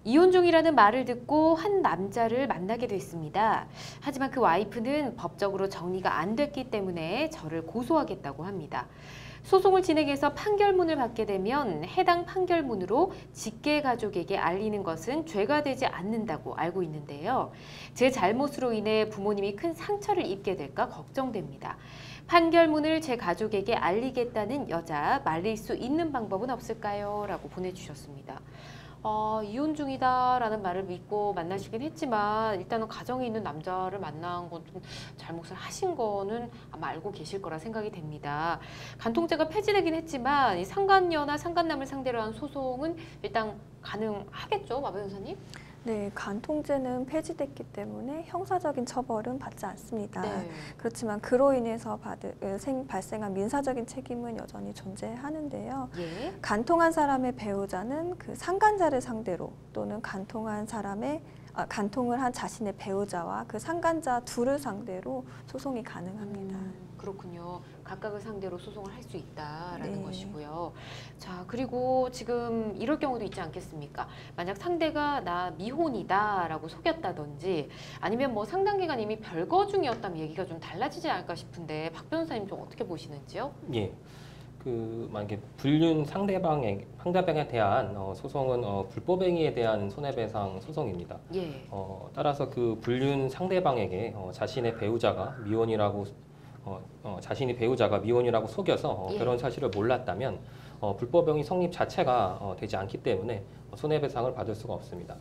이혼 중이라는 말을 듣고 한 남자를 만나게 됐습니다. 하지만 그 와이프는 법적으로 정리가 안 됐기 때문에 저를 고소하겠다고 합니다. 소송을 진행해서 판결문을 받게 되면 해당 판결문으로 직계 가족에게 알리는 것은 죄가 되지 않는다고 알고 있는데요. 제 잘못으로 인해 부모님이 큰 상처를 입게 될까 걱정됩니다. 판결문을 제 가족에게 알리겠다는 여자 말릴 수 있는 방법은 없을까요? 라고 보내주셨습니다. 이혼 중이다라는 말을 믿고 만나시긴 했지만 일단은 가정에 있는 남자를 만난 건 좀 잘못을 하신 거는 아마 알고 계실 거라 생각이 됩니다. 간통죄가 폐지되긴 했지만 이 상간녀나 상간남을 상대로 한 소송은 일단 가능하겠죠, 마배 변호사님? 네, 간통죄는 폐지됐기 때문에 형사적인 처벌은 받지 않습니다. 네. 그렇지만 그로 인해서 발생한 민사적인 책임은 여전히 존재하는데요. 예. 간통한 사람의 배우자는 그 상간자를 상대로 또는 간통을 한 자신의 배우자와 그 상간자 둘을 상대로 소송이 가능합니다. 그렇군요. 각각을 상대로 소송을 할 수 있다라는 네. 것이고요. 자, 그리고 지금 이럴 경우도 있지 않겠습니까? 만약 상대가 나 미혼이다라고 속였다든지 아니면 뭐 상당 기간 이미 별거 중이었다면 얘기가 좀 달라지지 않을까 싶은데 박 변호사님 좀 어떻게 보시는지요? 예. 만약에 불륜 상대방에 대한 소송은 불법행위에 대한 손해배상 소송입니다. 예. 따라서 그 불륜 상대방에게 자신의 배우자가 미혼이라고 속여서 예. 결혼 사실을 몰랐다면 불법행위 성립 자체가 되지 않기 때문에 손해배상을 받을 수가 없습니다.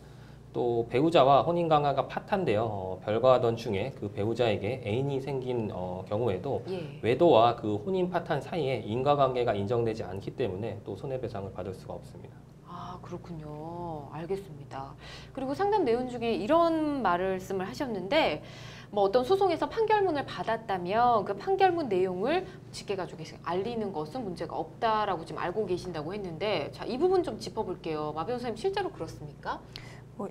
또 배우자와 혼인관계가 파탄되어 별거하던 중에 그 배우자에게 애인이 생긴 경우에도 예. 외도와 그 혼인 파탄 사이에 인과관계가 인정되지 않기 때문에 또 손해배상을 받을 수가 없습니다. 아, 그렇군요. 알겠습니다. 그리고 상담 내용 중에 이런 말씀을 하셨는데 뭐 어떤 소송에서 판결문을 받았다면 그 판결문 내용을 직계가족에게 알리는 것은 문제가 없다라고 지금 알고 계신다고 했는데 자, 이 부분 좀 짚어볼게요. 마 변호사님 실제로 그렇습니까?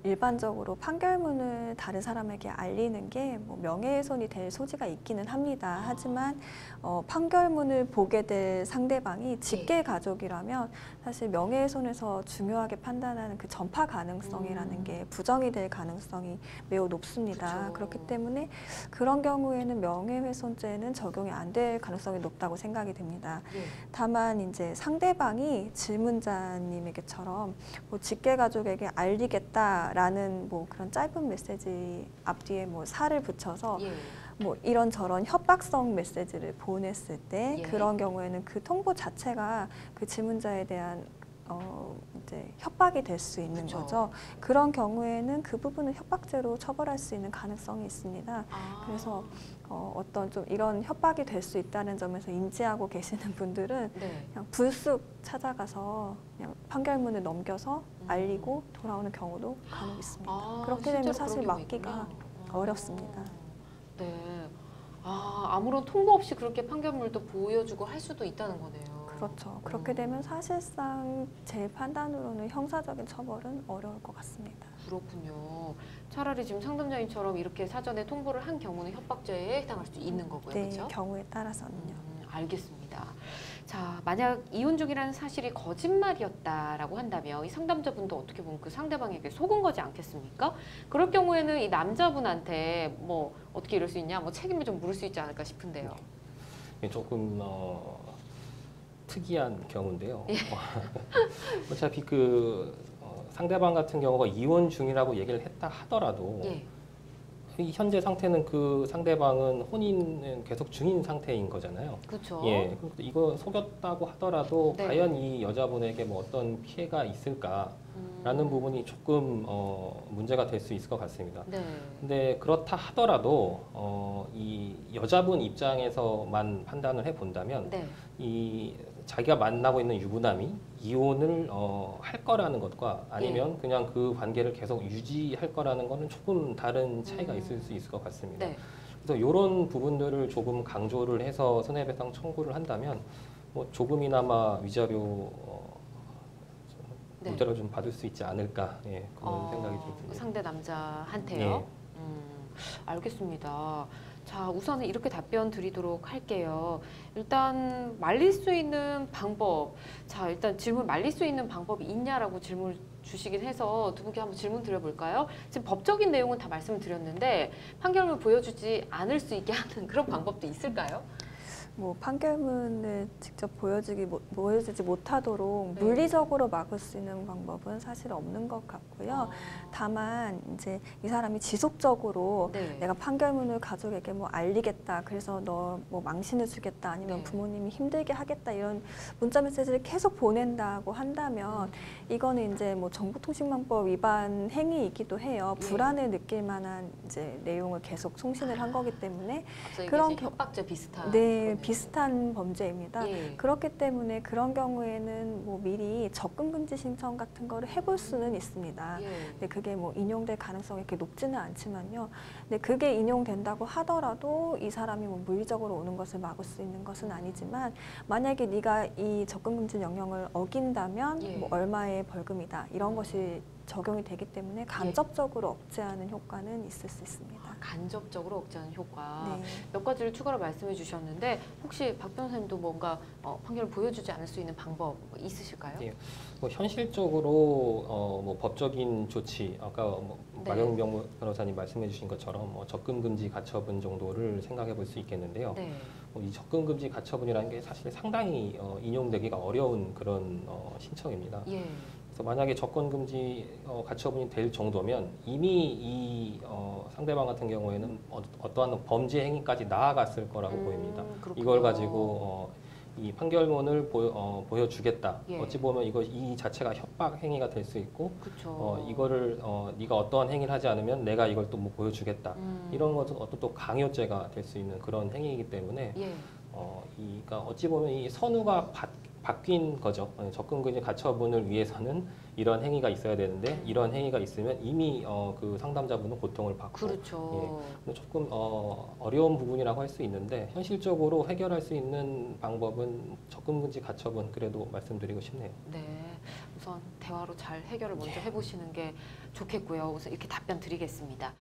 일반적으로 판결문을 다른 사람에게 알리는 게 명예훼손이 될 소지가 있기는 합니다. 하지만 판결문을 보게 될 상대방이 직계 가족이라면 사실 명예훼손에서 중요하게 판단하는 그 전파 가능성이라는 게 부정이 될 가능성이 매우 높습니다. 그쵸. 그렇기 때문에 그런 경우에는 명예훼손죄는 적용이 안 될 가능성이 높다고 생각이 됩니다. 예. 다만 이제 상대방이 질문자님에게처럼 직계 가족에게 알리겠다라는 그런 짧은 메시지 앞뒤에 살을 붙여서 예. 이런저런 협박성 메시지를 보냈을 때 예. 그런 경우에는 그 통보 자체가 그 질문자에 대한 이제 협박이 될 수 있는 그쵸. 거죠. 그런 경우에는 그 부분을 협박죄로 처벌할 수 있는 가능성이 있습니다. 아. 그래서 어떤 좀 이런 협박이 될 수 있다는 점에서 인지하고 계시는 분들은 네. 그냥 불쑥 찾아가서 그냥 판결문을 넘겨서 알리고 돌아오는 경우도 간혹 있습니다. 아, 그렇게 되면 실제로 사실 그런 경우 막기가 있구나. 어렵습니다. 네. 아무런 통보 없이 그렇게 판결물도 보여주고 할 수도 있다는 거네요. 그렇죠. 그렇게 되면 사실상 제 판단으로는 형사적인 처벌은 어려울 것 같습니다. 그렇군요. 차라리 지금 상담자님처럼 이렇게 사전에 통보를 한 경우는 협박죄에 해당할 수 있는 거고요. 네, 그렇죠? 경우에 따라서는요. 알겠습니다. 자, 만약 이혼 중이라는 사실이 거짓말이었다라고 한다면 이 상담자분도 어떻게 보면 그 상대방에게 속은 거지 않겠습니까? 그럴 경우에는 이 남자분한테 뭐 어떻게 이럴 수 있냐, 뭐 책임을 좀 물을 수 있지 않을까 싶은데요. 조금 특이한 경우인데요. 예. 어차피 상대방 같은 경우가 이혼 중이라고 얘기를 했다 하더라도 예. 이 현재 상태는 그 상대방은 혼인은 계속 중인 상태인 거잖아요. 그렇죠. 예, 이거 속였다고 하더라도 네. 과연 이 여자분에게 뭐 어떤 피해가 있을까라는 부분이 조금 문제가 될 수 있을 것 같습니다. 네. 근데 그렇다 하더라도 이 여자분 입장에서만 판단을 해본다면 네. 이 자기가 만나고 있는 유부남이 이혼을 할 거라는 것과 아니면 그냥 그 관계를 계속 유지할 거라는 거는 조금 다른 차이가 있을 수 있을 것 같습니다. 네. 그래서 이런 부분들을 조금 강조를 해서 손해배상 청구를 한다면 뭐 조금이나마 위자료 네. 무죄를 좀 받을 수 있지 않을까 그런 생각이 좀 듭니다. 상대 남자한테요? 알겠습니다. 자, 우선은 이렇게 답변 드리도록 할게요. 일단 말릴 수 있는 방법. 자, 일단 질문 말릴 수 있는 방법이 있냐라고 질문을 주시긴 해서 두 분께 한번 질문 드려볼까요? 지금 법적인 내용은 다 말씀을 드렸는데 판결문 보여주지 않을 수 있게 하는 그런 방법도 있을까요? 뭐 판결문을 직접 보여주지 못하도록 네. 물리적으로 막을 수 있는 방법은 사실 없는 것 같고요. 아, 다만 이제 이 사람이 지속적으로 네. 내가 판결문을 가족에게 뭐 알리겠다, 그래서 너 뭐 망신을 주겠다, 아니면 네. 부모님이 힘들게 하겠다, 이런 문자 메시지를 계속 보낸다고 한다면 이거는 이제 뭐 정보통신망법 위반 행위이기도 해요. 예. 불안을 느낄 만한 이제 내용을 계속 송신을 한 거기 때문에 갑자기 그런 이제 협박죄 비슷한. 네, 거네요. 비슷한 범죄입니다. 예. 그렇기 때문에 그런 경우에는 뭐 미리 접근 금지 신청 같은 거를 해볼 수는 있습니다. 예. 근데 그게 뭐 인용될 가능성이 이렇게 높지는 않지만요. 근데 그게 인용된다고 하더라도 이 사람이 뭐 물리적으로 오는 것을 막을 수 있는 것은 아니지만, 만약에 네가 이 접근 금지 명령을 어긴다면 예. 뭐 얼마의 벌금이다, 이런 것이 적용이 되기 때문에 간접적으로 억제하는 효과는 있을 수 있습니다. 간접적으로 억제하는 효과. 네. 몇 가지를 추가로 말씀해 주셨는데 혹시 박 변호사님도 뭔가 판결을 보여주지 않을 수 있는 방법 있으실까요? 예. 뭐 현실적으로 뭐 법적인 조치, 아까 뭐 네. 마경명 변호사님 말씀해주신 것처럼 뭐 접근 금지 가처분 정도를 생각해 볼 수 있겠는데요. 네. 이 접근 금지 가처분이라는 게 사실 상당히 인용되기가 어려운 그런 신청입니다. 예. 그래서 만약에 접근 금지 가처분이 될 정도면 이미 이 상대방 같은 경우에는 어떠한 범죄 행위까지 나아갔을 거라고 보입니다. 그렇군요. 이걸 가지고 이 판결문을 보여주겠다. 예. 어찌 보면 이 자체가 협박 행위가 될 수 있고, 그렇죠. 이거를 네가 어떠한 행위를 하지 않으면 내가 이걸 또 뭐 보여주겠다. 이런 것은 어떤 또 강요죄가 될 수 있는 그런 행위이기 때문에 예. 그러니까 어찌 보면 이 선우가 바뀐 거죠. 접근금지 가처분을 위해서는 이런 행위가 있어야 되는데 이런 행위가 있으면 이미 그 상담자분은 고통을 받고, 그렇죠. 조금 어려운 부분이라고 할 수 있는데 현실적으로 해결할 수 있는 방법은 접근금지 가처분, 그래도 말씀드리고 싶네요. 네. 우선 대화로 잘 해결을 먼저 해보시는 게 좋겠고요. 우선 이렇게 답변 드리겠습니다.